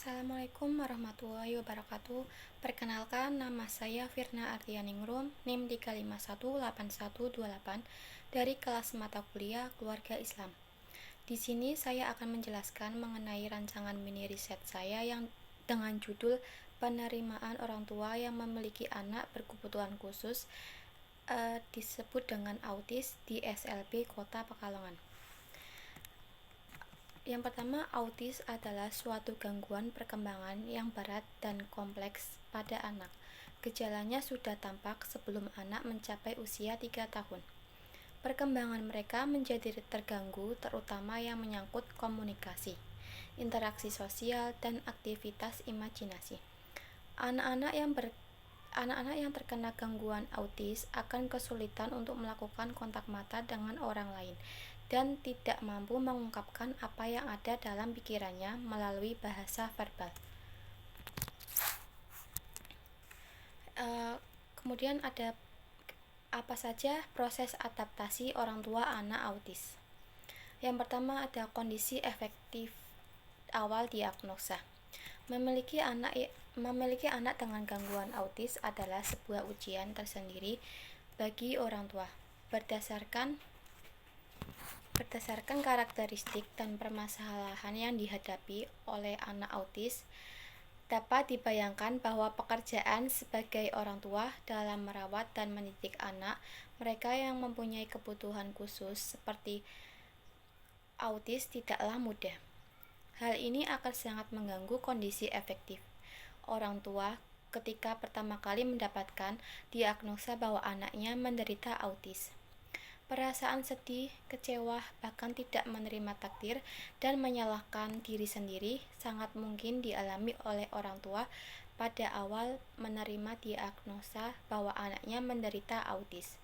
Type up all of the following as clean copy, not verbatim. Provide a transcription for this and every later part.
Assalamualaikum warahmatullahi wabarakatuh. Perkenalkan, nama saya Firna Artianingrum, NIM 3518128 dari kelas mata kuliah Keluarga Islam. Di sini saya akan menjelaskan mengenai rancangan mini riset saya yang dengan judul Penerimaan Orang Tua yang Memiliki Anak Berkebutuhan Khusus, disebut dengan autis di SLB Kota Pekalongan. Yang pertama, autis adalah suatu gangguan perkembangan yang berat dan kompleks pada anak. Gejalanya sudah tampak sebelum anak mencapai usia 3 tahun. Perkembangan mereka menjadi terganggu, terutama yang menyangkut komunikasi, interaksi sosial, dan aktivitas imajinasi. Anak-anak yang terkena gangguan autis akan kesulitan untuk melakukan kontak mata dengan orang lain dan tidak mampu mengungkapkan apa yang ada dalam pikirannya melalui bahasa verbal. Kemudian ada apa saja proses adaptasi orang tua anak autis. Yang pertama ada kondisi efektif awal diagnosa. Memiliki anak dengan gangguan autis adalah sebuah ujian tersendiri bagi orang tua. Berdasarkan karakteristik dan permasalahan yang dihadapi oleh anak autis, dapat dibayangkan bahwa pekerjaan sebagai orang tua dalam merawat dan mendidik anak mereka yang mempunyai kebutuhan khusus seperti autis tidaklah mudah. Hal ini akan sangat mengganggu kondisi efektif orang tua ketika pertama kali mendapatkan diagnosa bahwa anaknya menderita autis. Perasaan sedih, kecewa, bahkan tidak menerima takdir dan menyalahkan diri sendiri sangat mungkin dialami oleh orang tua pada awal menerima diagnosa bahwa anaknya menderita autis.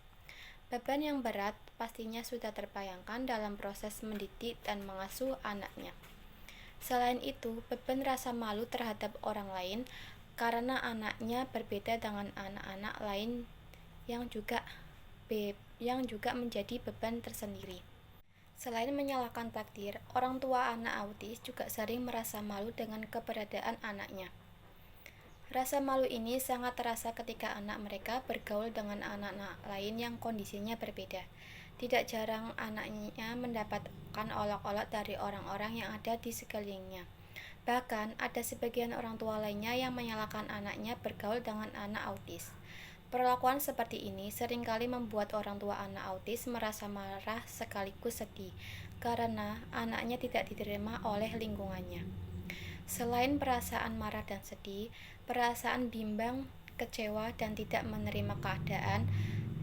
Beban yang berat pastinya sudah terbayangkan dalam proses mendidik dan mengasuh anaknya. Selain itu, beban rasa malu terhadap orang lain karena anaknya berbeda dengan anak-anak lain yang juga menjadi beban tersendiri. Selain menyalahkan takdir, orang tua anak autis juga sering merasa malu dengan keberadaan anaknya. Rasa malu ini sangat terasa ketika anak mereka bergaul dengan anak-anak lain yang kondisinya berbeda. Tidak jarang anaknya mendapatkan olok-olok dari orang-orang yang ada di sekelilingnya. Bahkan ada sebagian orang tua lainnya yang menyalahkan anaknya bergaul dengan anak autis. Perlakuan seperti ini seringkali membuat orang tua anak autis merasa marah sekaligus sedih karena anaknya tidak diterima oleh lingkungannya. Selain perasaan marah dan sedih, perasaan bimbang, kecewa, dan tidak menerima keadaan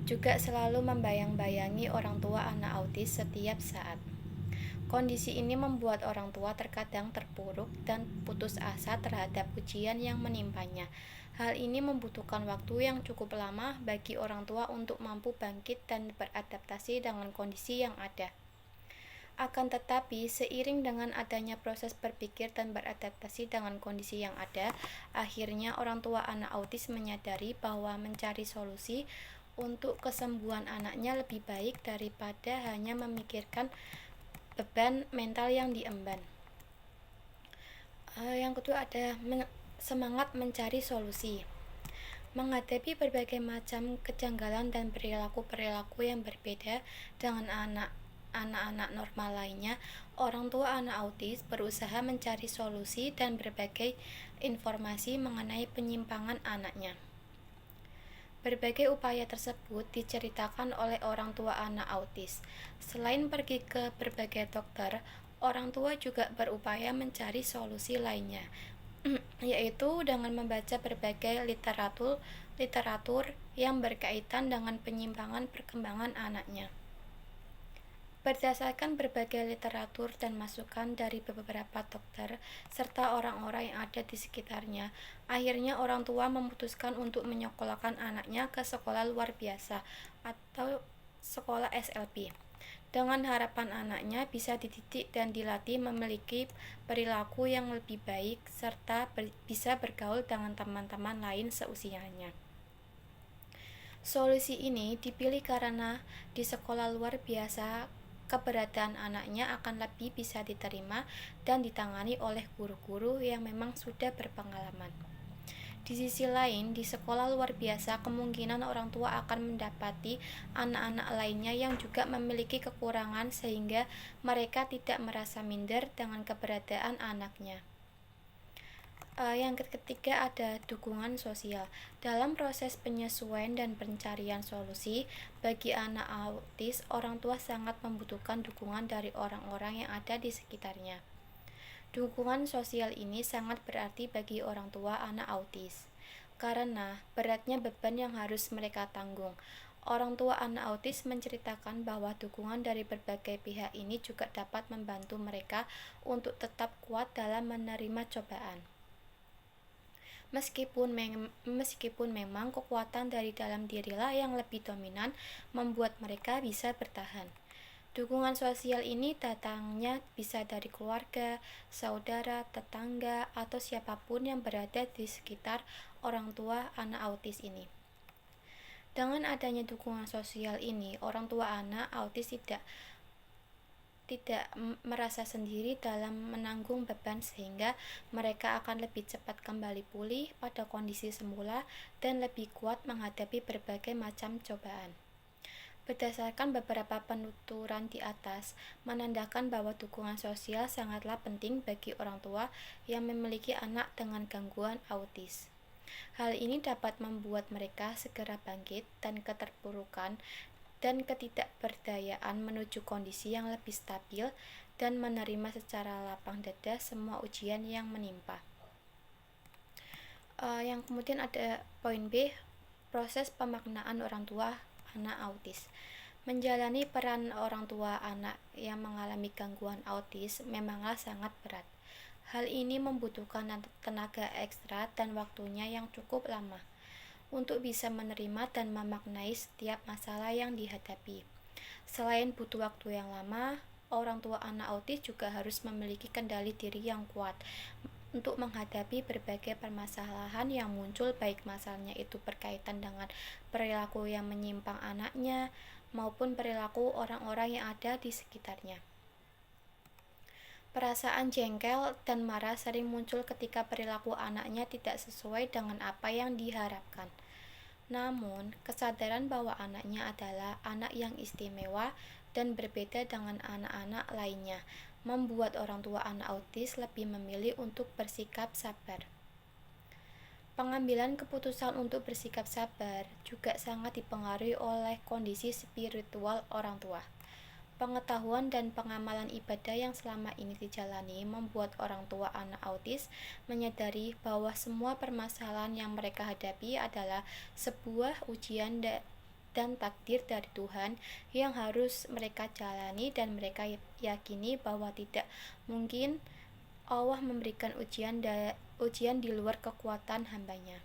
juga selalu membayang-bayangi orang tua anak autis setiap saat. Kondisi ini membuat orang tua terkadang terpuruk dan putus asa terhadap ujian yang menimpanya. Hal ini membutuhkan waktu yang cukup lama bagi orang tua untuk mampu bangkit dan beradaptasi dengan kondisi yang ada. Akan tetapi, seiring dengan adanya proses berpikir dan beradaptasi dengan kondisi yang ada, akhirnya orang tua anak autis menyadari bahwa mencari solusi untuk kesembuhan anaknya lebih baik daripada hanya memikirkan beban mental yang diemban. Yang kedua ada semangat mencari solusi. Menghadapi berbagai macam kejanggalan dan perilaku-perilaku yang berbeda dengan anak-anak normal lainnya, orang tua anak autis berusaha mencari solusi dan berbagai informasi mengenai penyimpangan anaknya. Berbagai upaya tersebut diceritakan oleh orang tua anak autis. Selain pergi ke berbagai dokter, orang tua juga berupaya mencari solusi lainnya, yaitu dengan membaca berbagai literatur yang berkaitan dengan penyimpangan perkembangan anaknya. Berdasarkan berbagai literatur dan masukan dari beberapa dokter serta orang-orang yang ada di sekitarnya, akhirnya orang tua memutuskan untuk menyekolahkan anaknya ke sekolah luar biasa atau sekolah SLB, dengan harapan anaknya bisa dididik dan dilatih memiliki perilaku yang lebih baik serta bisa bergaul dengan teman-teman lain seusianya. Solusi ini dipilih karena di sekolah luar biasa keberadaan anaknya akan lebih bisa diterima dan ditangani oleh guru-guru yang memang sudah berpengalaman. Di sisi lain, di sekolah luar biasa, kemungkinan orang tua akan mendapati anak-anak lainnya yang juga memiliki kekurangan sehingga mereka tidak merasa minder dengan keberadaan anaknya. Yang ketiga ada dukungan sosial. Dalam proses penyesuaian dan pencarian solusi, bagi anak autis, orang tua sangat membutuhkan dukungan dari orang-orang yang ada di sekitarnya. Dukungan sosial ini sangat berarti bagi orang tua anak autis, karena beratnya beban yang harus mereka tanggung. Orang tua anak autis menceritakan bahwa dukungan dari berbagai pihak ini juga dapat membantu mereka untuk tetap kuat dalam menerima cobaan. Meskipun memang kekuatan dari dalam dirilah yang lebih dominan membuat mereka bisa bertahan. Dukungan sosial ini datangnya bisa dari keluarga, saudara, tetangga, atau siapapun yang berada di sekitar orang tua anak autis ini. Dengan adanya dukungan sosial ini, orang tua anak autis tidak merasa sendiri dalam menanggung beban sehingga mereka akan lebih cepat kembali pulih pada kondisi semula dan lebih kuat menghadapi berbagai macam cobaan. Berdasarkan beberapa penuturan di atas, menandakan bahwa dukungan sosial sangatlah penting bagi orang tua yang memiliki anak dengan gangguan autis. Hal ini dapat membuat mereka segera bangkit dan keterpurukan dan ketidakberdayaan menuju kondisi yang lebih stabil dan menerima secara lapang dada semua ujian yang menimpa. Yang kemudian ada poin B, proses pemaknaan orang tua anak autis. Menjalani peran orang tua anak yang mengalami gangguan autis memanglah sangat berat. Hal ini membutuhkan tenaga ekstra dan waktunya yang cukup lama untuk bisa menerima dan memaknai setiap masalah yang dihadapi. Selain butuh waktu yang lama, orang tua anak autis juga harus memiliki kendali diri yang kuat untuk menghadapi berbagai permasalahan yang muncul, baik masalahnya itu berkaitan dengan perilaku yang menyimpang anaknya maupun perilaku orang-orang yang ada di sekitarnya. Perasaan jengkel dan marah sering muncul ketika perilaku anaknya tidak sesuai dengan apa yang diharapkan. Namun, kesadaran bahwa anaknya adalah anak yang istimewa dan berbeda dengan anak-anak lainnya membuat orang tua anak autis lebih memilih untuk bersikap sabar. Pengambilan keputusan untuk bersikap sabar juga sangat dipengaruhi oleh kondisi spiritual orang tua. Pengetahuan dan pengamalan ibadah yang selama ini dijalani membuat orang tua anak autis menyadari bahwa semua permasalahan yang mereka hadapi adalah sebuah ujian dan takdir dari Tuhan yang harus mereka jalani, dan mereka yakini bahwa tidak mungkin Allah memberikan ujian di luar kekuatan hambanya.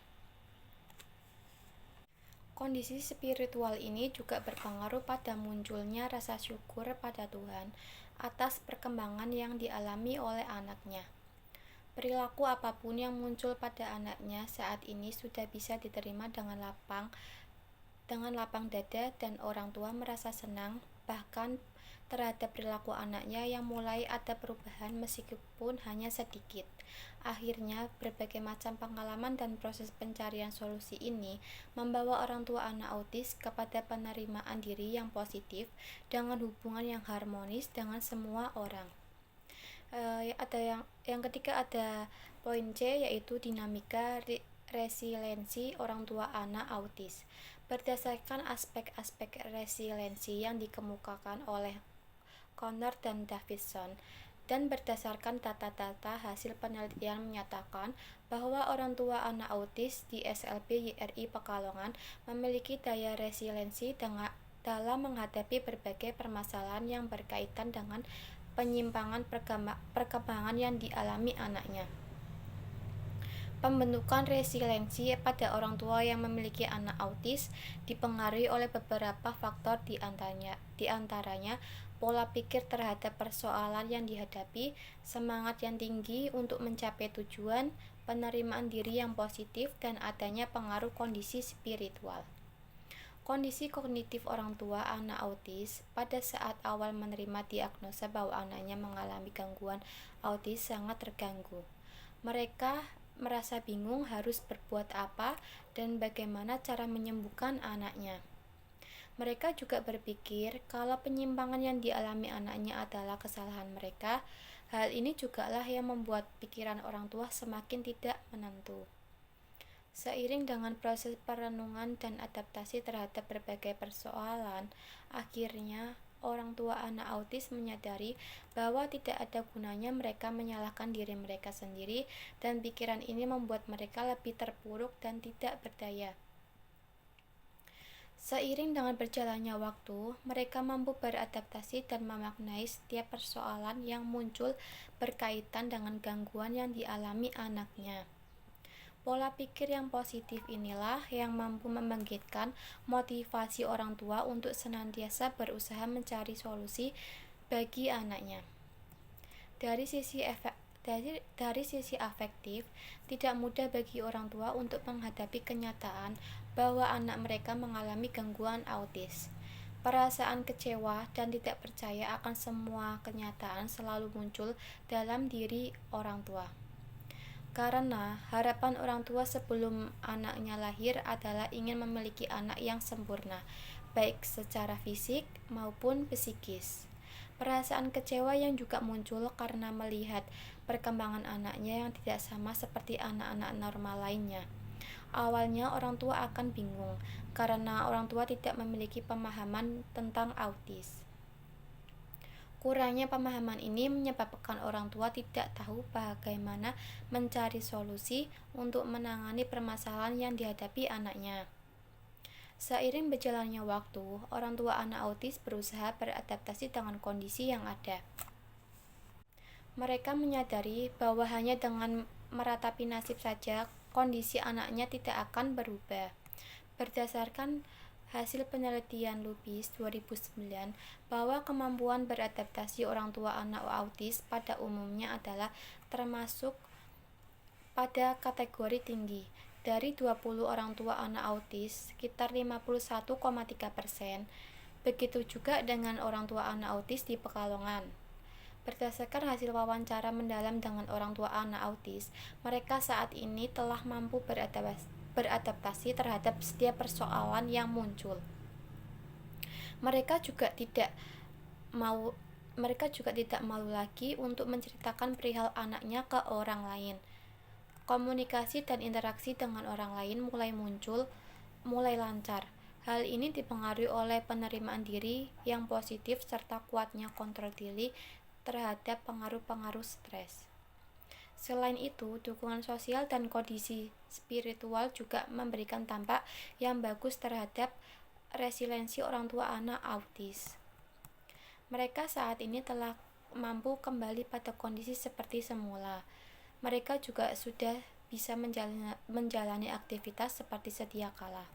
Kondisi spiritual ini juga berpengaruh pada munculnya rasa syukur pada Tuhan atas perkembangan yang dialami oleh anaknya. Perilaku apapun yang muncul pada anaknya saat ini sudah bisa diterima dengan lapang dada, dan orang tua merasa senang bahkan terhadap perilaku anaknya yang mulai ada perubahan meskipun hanya sedikit. Akhirnya, berbagai macam pengalaman dan proses pencarian solusi ini membawa orang tua anak autis kepada penerimaan diri yang positif dengan hubungan yang harmonis dengan semua orang. Yang ketiga ada poin C, yaitu dinamika resiliensi orang tua anak autis. Berdasarkan aspek-aspek resiliensi yang dikemukakan oleh Connor dan Davidson, dan berdasarkan data-data hasil penelitian menyatakan bahwa orang tua anak autis di SLB YRI Pekalongan memiliki daya resiliensi dalam menghadapi berbagai permasalahan yang berkaitan dengan penyimpangan perkembangan yang dialami anaknya. Pembentukan resiliensi pada orang tua yang memiliki anak autis dipengaruhi oleh beberapa faktor, di antaranya pola pikir terhadap persoalan yang dihadapi, semangat yang tinggi untuk mencapai tujuan, penerimaan diri yang positif, dan adanya pengaruh kondisi spiritual. Kondisi kognitif orang tua anak autis pada saat awal menerima diagnosa bahwa anaknya mengalami gangguan autis sangat terganggu. Mereka merasa bingung harus berbuat apa dan bagaimana cara menyembuhkan anaknya. Mereka juga berpikir kalau penyimpangan yang dialami anaknya adalah kesalahan mereka. Hal ini jugalah yang membuat pikiran orang tua semakin tidak menentu. Seiring dengan proses perenungan dan adaptasi terhadap berbagai persoalan, akhirnya orang tua anak autis menyadari bahwa tidak ada gunanya mereka menyalahkan diri mereka sendiri, dan pikiran ini membuat mereka lebih terpuruk dan tidak berdaya. Seiring dengan berjalannya waktu, mereka mampu beradaptasi dan memaknai setiap persoalan yang muncul berkaitan dengan gangguan yang dialami anaknya. Pola pikir yang positif inilah yang mampu membangkitkan motivasi orang tua untuk senantiasa berusaha mencari solusi bagi anaknya. Dari sisi afektif, tidak mudah bagi orang tua untuk menghadapi kenyataan bahwa anak mereka mengalami gangguan autis. Perasaan kecewa dan tidak percaya akan semua kenyataan selalu muncul dalam diri orang tua. Karena harapan orang tua sebelum anaknya lahir adalah ingin memiliki anak yang sempurna, baik secara fisik maupun psikis. Perasaan kecewa yang juga muncul karena melihat perkembangan anaknya yang tidak sama seperti anak-anak normal lainnya. Awalnya orang tua akan bingung karena orang tua tidak memiliki pemahaman tentang autis. Kurangnya pemahaman ini menyebabkan orang tua tidak tahu bagaimana mencari solusi untuk menangani permasalahan yang dihadapi anaknya. Seiring berjalannya waktu, orang tua anak autis berusaha beradaptasi dengan kondisi yang ada. Mereka menyadari bahwa hanya dengan meratapi nasib saja kondisi anaknya tidak akan berubah. Berdasarkan hasil penelitian Lupis 2009 bahwa kemampuan beradaptasi orang tua anak autis pada umumnya adalah termasuk pada kategori tinggi. Dari 20 orang tua anak autis, sekitar 51,3%. Begitu juga dengan orang tua anak autis di Pekalongan. Berdasarkan hasil wawancara mendalam dengan orang tua anak autis, mereka saat ini telah mampu beradaptasi terhadap setiap persoalan yang muncul. Mereka juga tidak malu lagi untuk menceritakan perihal anaknya ke orang lain. Komunikasi dan interaksi dengan orang lain mulai lancar. Hal ini dipengaruhi oleh penerimaan diri yang positif serta kuatnya kontrol diri terhadap pengaruh-pengaruh stres. Selain itu, dukungan sosial dan kondisi spiritual juga memberikan dampak yang bagus terhadap resiliensi orang tua anak autis. Mereka saat ini telah mampu kembali pada kondisi seperti semula. Mereka juga sudah bisa menjalani aktivitas seperti sedia kala.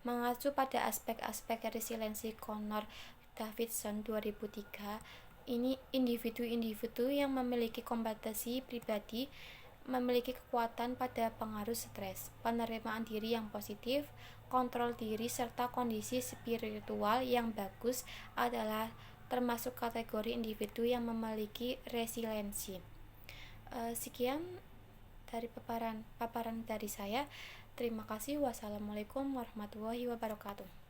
Mengacu pada aspek-aspek resiliensi Connor Davidson 2003, ini individu-individu yang memiliki kompetensi pribadi memiliki kekuatan pada pengaruh stres, penerimaan diri yang positif, kontrol diri, serta kondisi spiritual yang bagus adalah termasuk kategori individu yang memiliki resiliensi. Sekian dari paparan dari saya. Terima kasih. Wassalamualaikum warahmatullahi wabarakatuh.